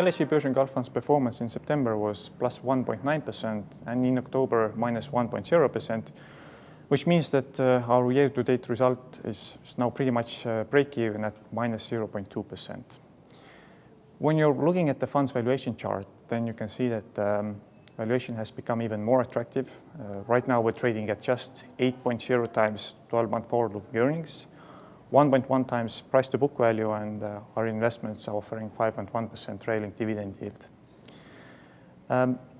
LHV Persian Gulf Fund's performance in September was plus 1.9% and in October minus 1.0%, which means that our year-to-date result is now pretty much break-even at minus 0.2%. When you're looking at the fund's valuation chart, then you can see that valuation has become even more attractive. Right now we're trading at just 8.0 times 12-month forward-looking earnings, 1.1 times price to book value, and our investments are offering 5.1% trailing dividend yield.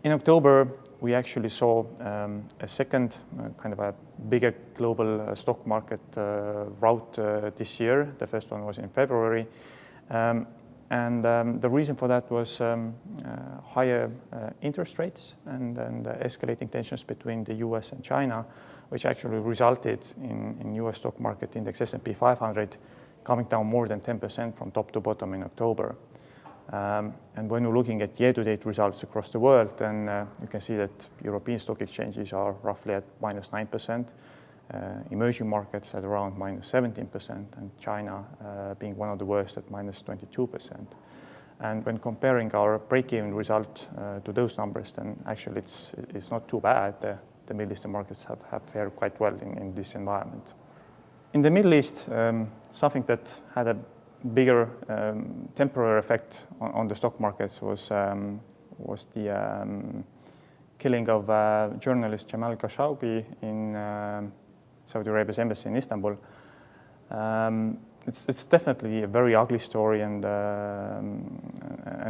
In October, we actually saw a second kind of a bigger global stock market rout this year. The first one was in February. And the reason for that was higher interest rates and escalating tensions between the US and China, which actually resulted in US stock market index S&P 500 coming down more than 10% from top to bottom in October. And when you're looking at year-to-date results across the world, then you can see that European stock exchanges are roughly at minus 9%, emerging markets at around minus 17%, and China being one of the worst at minus 22%. And when comparing our break-even result to those numbers, then actually it's not too bad. The Middle Eastern markets have fared quite well in this environment. In the Middle East, something that had a bigger temporary effect on the stock markets was the killing of journalist Jamal Khashoggi in Saudi Arabia's embassy in Istanbul. It's definitely a very ugly story and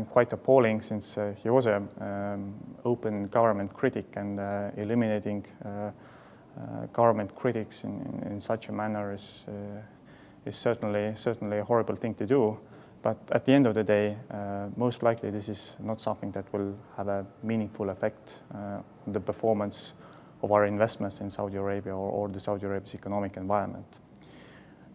quite appalling, since he was an open government critic, and eliminating government critics in such a manner is certainly a horrible thing to do. But at the end of the day, most likely this is not something that will have a meaningful effect on the performance of our investments in Saudi Arabia or the Saudi Arabia's economic environment.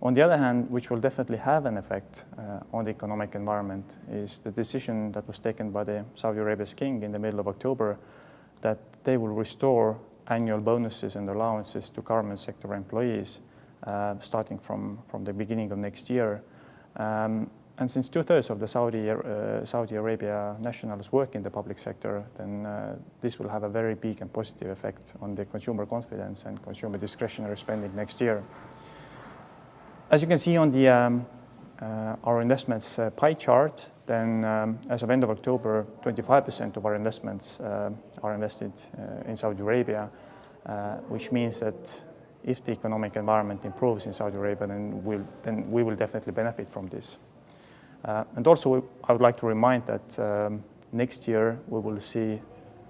On the other hand, which will definitely have an effect on the economic environment, is the decision that was taken by the Saudi Arabia's king in the middle of October that they will restore annual bonuses and allowances to government sector employees starting from the beginning of next year. And since 2/3 of the Saudi Arabia nationals work in the public sector, then this will have a very big and positive effect on the consumer confidence and consumer discretionary spending next year. As you can see on the our investments pie chart, then as of end of October, 25% of our investments are invested in Saudi Arabia, which means that if the economic environment improves in Saudi Arabia, then we will definitely benefit from this. And also, I would like to remind that next year we will see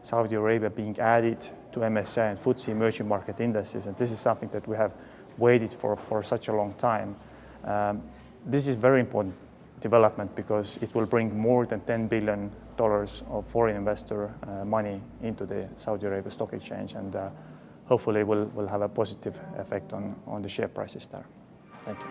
Saudi Arabia being added to MSCI and FTSE emerging market indices, and this is something that we have waited for such a long time. This is very important development because it will bring more than $10 billion of foreign investor money into the Saudi Arabia Stock Exchange, and hopefully will have a positive effect on the share prices there. Thank you.